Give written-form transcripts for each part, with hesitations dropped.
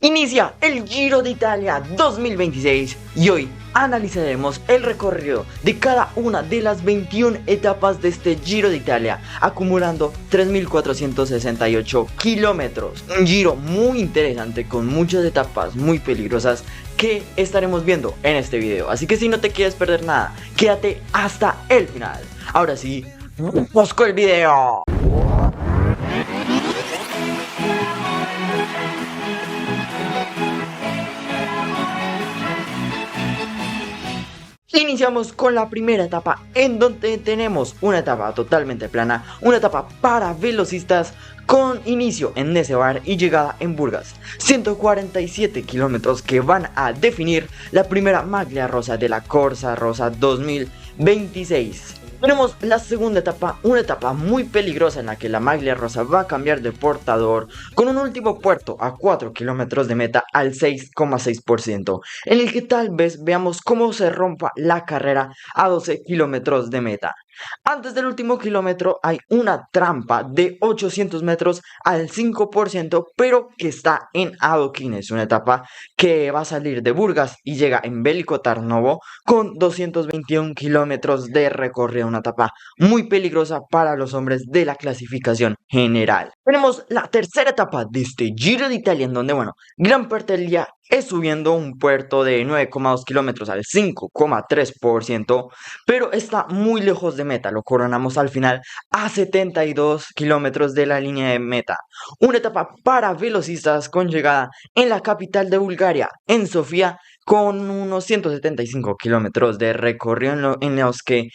Inicia el Giro de Italia 2026 y hoy analizaremos el recorrido de cada una de las 21 etapas de este Giro de Italia, acumulando 3.468 kilómetros. Un giro muy interesante con muchas etapas muy peligrosas que estaremos viendo en este video. Así que si no te quieres perder nada, quédate hasta el final. Ahora sí, vamos con el video. Iniciamos con la primera etapa, en donde tenemos una etapa totalmente plana, una etapa para velocistas con inicio en Nesebar y llegada en Burgas. 147 kilómetros que van a definir la primera maglia rosa de la Corsa Rosa 2026. Tenemos la segunda etapa, una etapa muy peligrosa en la que la maglia rosa va a cambiar de portador con un último puerto a 4 kilómetros de meta al 6,6%, en el que tal vez veamos cómo se rompa la carrera a 12 kilómetros de meta. Antes del último kilómetro hay una trampa de 800 metros al 5%, pero que está en adoquines, una etapa que va a salir de Burgas y llega en Veliko Tarnovo con 221 kilómetros de recorrido, una etapa muy peligrosa para los hombres de la clasificación general. Tenemos la tercera etapa de este Giro de Italia, en donde, gran parte del día es subiendo un puerto de 9,2 kilómetros al 5,3%, pero está muy lejos de meta. Lo coronamos al final a 72 kilómetros de la línea de meta. Una etapa para velocistas con llegada en la capital de Bulgaria, en Sofía, con unos 175 kilómetros de recorrido en los que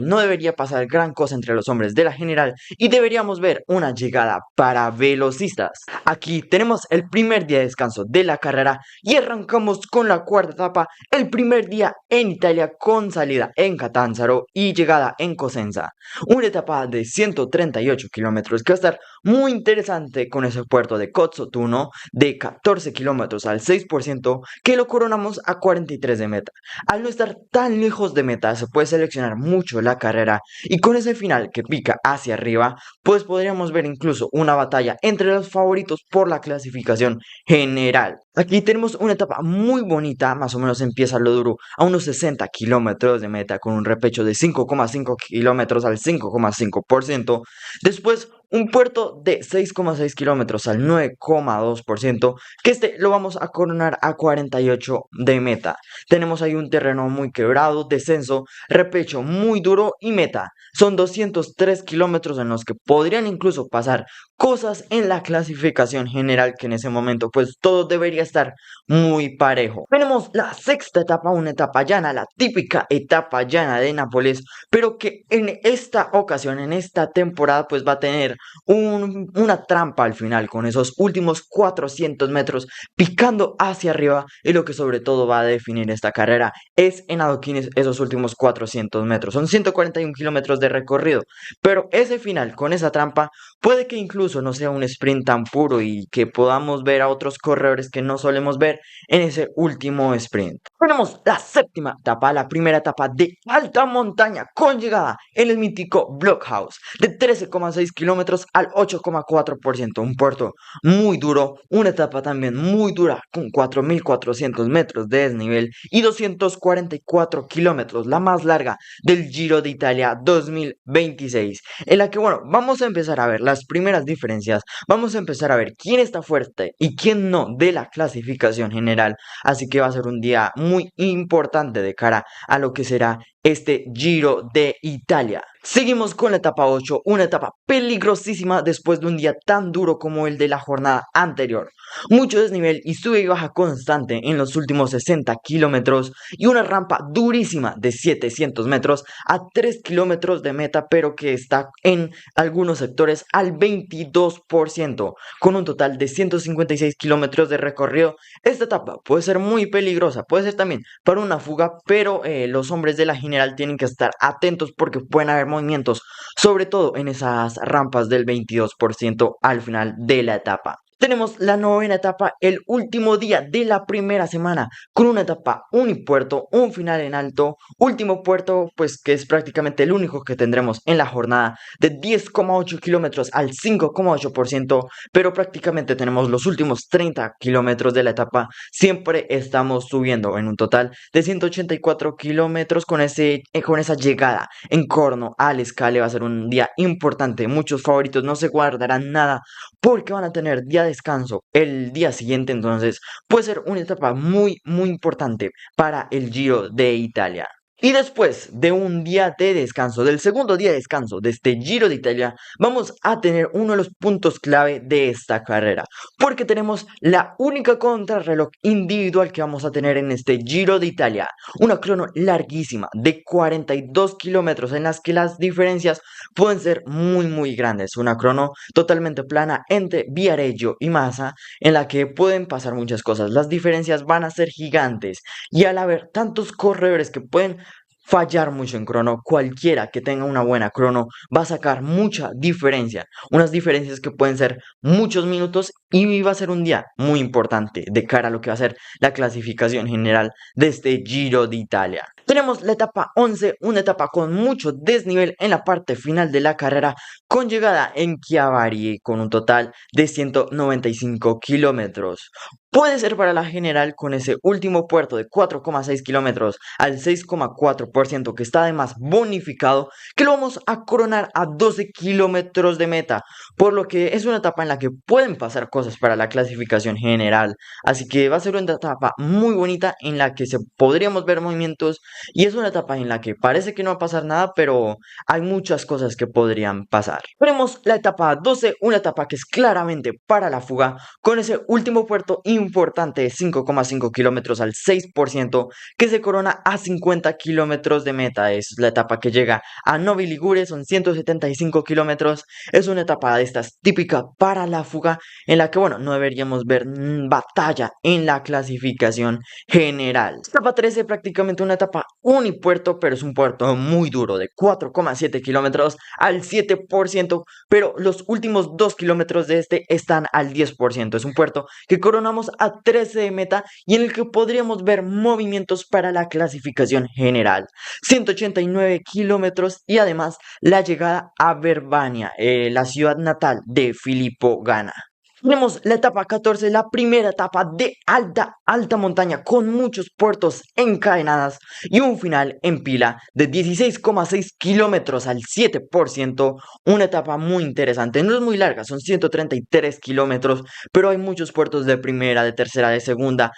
no debería pasar gran cosa entre los hombres de la general y deberíamos ver una llegada para velocistas. Aquí tenemos el primer día de descanso de la carrera y arrancamos con la cuarta etapa, el primer día en Italia con salida en Catanzaro y llegada en Cosenza. Una etapa de 138 kilómetros que va a estar muy interesante con ese puerto de Cozzotuno de 14 kilómetros al 6%, que lo coronamos a 43 de meta. Al no estar tan lejos de meta se puede seleccionar mucho la carrera y con ese final que pica hacia arriba pues podríamos ver incluso una batalla entre los favoritos por la clasificación general. Aquí tenemos una etapa muy bonita, más o menos empieza lo duro a unos 60 kilómetros de meta con un repecho de 5,5 kilómetros al 5,5%. Después un puerto de 6,6 kilómetros al 9,2%, que este lo vamos a coronar a 48 de meta. Tenemos ahí un terreno muy quebrado, descenso, repecho muy duro y meta. Son 203 kilómetros en los que podrían incluso pasar cosas en la clasificación general, que en ese momento pues todo debería estar muy parejo. Tenemos la sexta etapa, una etapa llana, la típica etapa llana de Nápoles, pero que en esta ocasión, en esta temporada pues va a tener una trampa al final con esos últimos 400 metros picando hacia arriba, y lo que sobre todo va a definir esta carrera es en adoquines esos últimos 400 metros. Son 141 kilómetros de recorrido, pero ese final con esa trampa puede que incluso no sea un sprint tan puro y que podamos ver a otros corredores que no solemos ver en ese último sprint. Tenemos la séptima etapa, la primera etapa de alta montaña con llegada en el mítico Blockhouse de 13,6 kilómetros al 8,4%, un puerto muy duro, una etapa también muy dura con 4.400 metros de desnivel y 244 kilómetros, la más larga del Giro de Italia 2026, en la que vamos a empezar a ver las primeras diferencias, vamos a empezar a ver quién está fuerte y quién no de la clasificación general, así que va a ser un día muy importante de cara a lo que será este Giro de Italia. Seguimos con la etapa 8, una etapa peligrosísima después de un día tan duro como el de la jornada anterior. Mucho desnivel y sube y baja constante en los últimos 60 kilómetros y una rampa durísima de 700 metros a 3 kilómetros de meta, pero que está en algunos sectores al 22%, con un total de 156 kilómetros de recorrido. Esta etapa puede ser muy peligrosa, puede ser también para una fuga, pero los hombres de la general tienen que estar atentos porque pueden haber movimientos, sobre todo en esas rampas del 22% al final de la etapa. Tenemos la novena etapa, el último día de la primera semana, con una etapa unipuerto, un final en alto, último puerto, pues que es prácticamente el único que tendremos en la jornada, de 10,8 kilómetros al 5,8%, pero prácticamente tenemos los últimos 30 kilómetros de la etapa, siempre estamos subiendo en un total de 184 kilómetros con esa llegada en Corno al Escale. Va a ser un día importante, muchos favoritos no se guardarán nada porque van a tener día de descanso el día siguiente, entonces puede ser una etapa muy importante para el Giro de Italia. Y después de un día de descanso, del segundo día de descanso de este Giro de Italia, vamos a tener uno de los puntos clave de esta carrera, porque tenemos la única contrarreloj individual que vamos a tener en este Giro de Italia, una crono larguísima de 42 kilómetros en las que las diferencias pueden ser muy grandes, una crono totalmente plana entre Viareggio y Massa en la que pueden pasar muchas cosas, las diferencias van a ser gigantes y al haber tantos corredores que pueden fallar mucho en crono, cualquiera que tenga una buena crono va a sacar mucha diferencia, unas diferencias que pueden ser muchos minutos y va a ser un día muy importante de cara a lo que va a ser la clasificación general de este Giro de Italia. Tenemos la etapa 11, una etapa con mucho desnivel en la parte final de la carrera, con llegada en Chiavari con un total de 195 kilómetros. Puede ser para la general con ese último puerto de 4,6 kilómetros al 6,4% que está además bonificado, que lo vamos a coronar a 12 kilómetros de meta, por lo que es una etapa en la que pueden pasar cosas para la clasificación general. Así que va a ser una etapa muy bonita en la que podríamos ver movimientos y es una etapa en la que parece que no va a pasar nada, pero hay muchas cosas que podrían pasar. Tenemos la etapa 12, una etapa que es claramente para la fuga, con ese último puerto importante de 5,5 kilómetros al 6%, que se corona a 50 kilómetros de meta. Es la etapa que llega a Novi Ligure, son 175 kilómetros. Es una etapa de estas típica para la fuga, en la que, bueno, no deberíamos ver batalla en la clasificación general. Etapa 13, prácticamente una etapa unipuerto, pero es un puerto muy duro, de 4,7 kilómetros al 7%, pero los últimos 2 kilómetros de este están al 10%. Es un puerto que coronamos a 13 de meta y en el que podríamos ver movimientos para la clasificación general. 189 kilómetros y además la llegada a Verbania, la ciudad natal de Filippo Ganna. Tenemos la etapa 14, la primera etapa de alta montaña con muchos puertos encadenadas y un final en pila de 16,6 kilómetros al 7%, una etapa muy interesante, no es muy larga, son 133 kilómetros, pero hay muchos puertos de primera, de tercera, de segunda,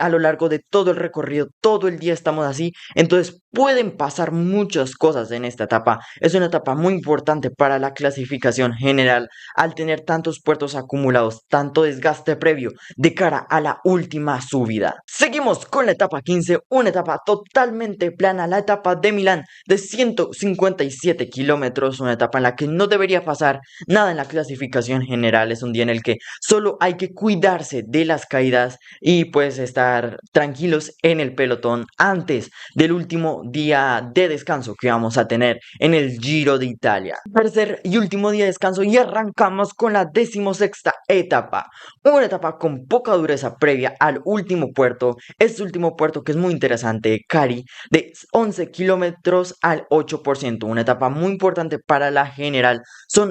a lo largo de todo el recorrido, todo el día estamos así, entonces pueden pasar muchas cosas en esta etapa, es una etapa muy importante para la clasificación general al tener tantos puertos acumulados, tanto desgaste previo de cara a la última subida. Seguimos con la etapa 15, una etapa totalmente plana, la etapa de Milán de 157 kilómetros, una etapa en la que no debería pasar nada en la clasificación general, es un día en el que solo hay que cuidarse de las caídas y pues estar tranquilos en el pelotón antes del último día de descanso que vamos a tener en el Giro de Italia. Tercer y último día de descanso y arrancamos con la 16ª etapa, una etapa con poca dureza previa al último puerto, este último puerto que es muy interesante, Cari, de 11 kilómetros al 8%, una etapa muy importante para la general,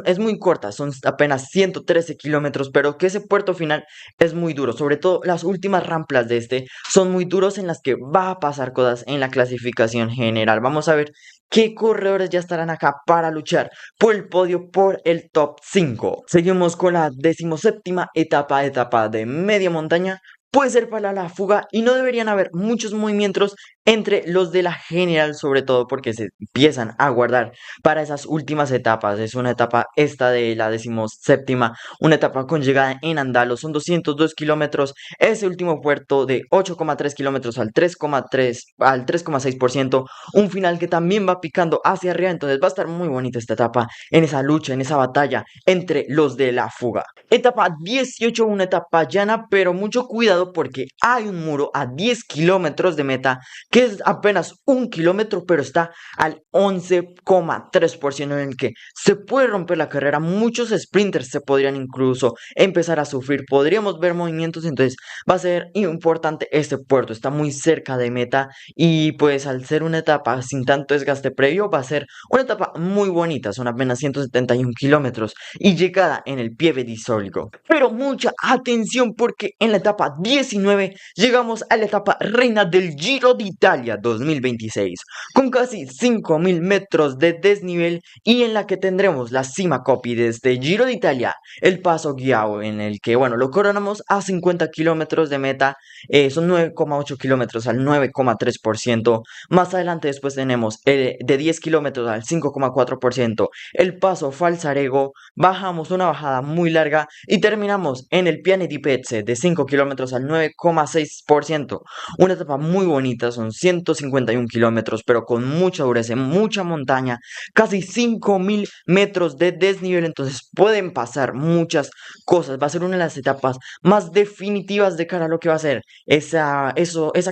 es muy corta, son apenas 113 kilómetros, pero que ese puerto final es muy duro, sobre todo las últimas rampas de este son muy duros en las que va a pasar cosas en la clasificación general. Vamos a ver qué corredores ya estarán acá para luchar por el podio, por el top 5. Seguimos con la 17ª etapa de media montaña. Puede ser para la fuga y no deberían haber muchos movimientos entre los de la general, sobre todo porque se empiezan a guardar para esas últimas etapas. Es una etapa esta de la 17ª, una etapa con llegada en Andalo, son 202 kilómetros, ese último puerto de 8,3 kilómetros al 3,6%, un final que también va picando hacia arriba, entonces va a estar muy bonita esta etapa, en esa lucha, en esa batalla entre los de la fuga. Etapa 18, una etapa llana, pero mucho cuidado cuidado porque hay un muro a 10 kilómetros de meta que es apenas 1 kilómetro, pero está al 11,3% en el que se puede romper la carrera. Muchos sprinters se podrían incluso empezar a sufrir, podríamos ver movimientos, entonces va a ser importante este puerto, está muy cerca de meta y pues al ser una etapa sin tanto desgaste previo va a ser una etapa muy bonita, son apenas 171 kilómetros y llegada en el Pieve di Solgo. Pero mucha atención porque en la etapa 19 llegamos a la etapa reina del Giro d'Italia 2026 con casi 5000 metros de desnivel y en la que tendremos la cima copy de este Giro d'Italia, el Paso Ghiao, en el que bueno lo coronamos a 50 kilómetros de meta, son 9,8 kilómetros al 9,3%. Más adelante después tenemos de 10 kilómetros al 5,4%, el Paso Falzarego, bajamos una bajada muy larga y terminamos en el Piane di Pezze de 5 kilómetros al 9,6%. Una etapa muy bonita, son 151 kilómetros, pero con mucha dureza, mucha montaña, casi 5000 metros de desnivel, entonces pueden pasar muchas cosas. Va a ser una de las etapas más definitivas de cara a lo que va a ser esa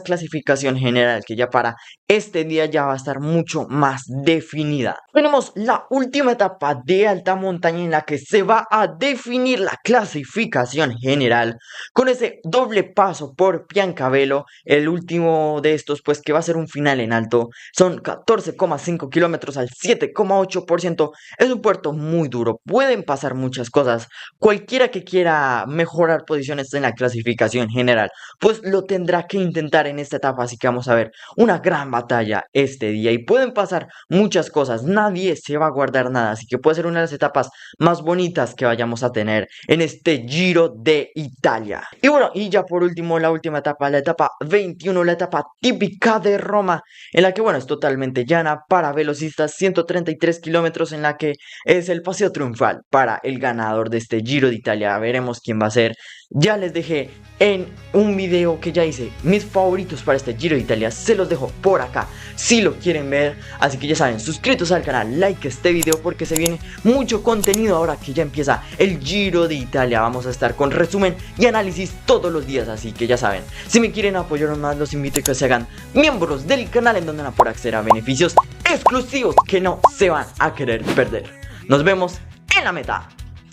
clasificación general, que ya para este día ya va a estar mucho más definida. Tenemos la última etapa de alta montaña en la que se va a definir la clasificación general con ese doble paso por Piancavelo, el último de estos pues que va a ser un final en alto, son 14,5 kilómetros al 7,8%, es un puerto muy duro, pueden pasar muchas cosas, cualquiera que quiera mejorar posiciones en la clasificación general pues lo tendrá que intentar en esta etapa, así que vamos a ver una gran batalla este día y pueden pasar muchas cosas, nadie se va a guardar nada, así que puede ser una de las etapas más bonitas que vayamos a tener en este Giro de Italia. Y bueno, y ya por último la última etapa, la etapa 21, la etapa típica de Roma, en la que bueno es totalmente llana para velocistas, 133 kilómetros, en la que es el paseo triunfal para el ganador de este Giro de Italia. Veremos quién va a ser. Ya les dejé en un video que ya hice mis favoritos para este Giro de Italia, se los dejo por acá si lo quieren ver, así que ya saben, suscríbanse al canal, like este video porque se viene mucho contenido ahora que ya empieza el Giro de Italia. Vamos a estar con resumen y análisis todos los días, así que ya saben, si me quieren apoyar más los invito a que se hagan miembros del canal, en donde van a poder acceder a beneficios exclusivos que no se van a querer perder. Nos vemos en la meta,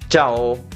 chao.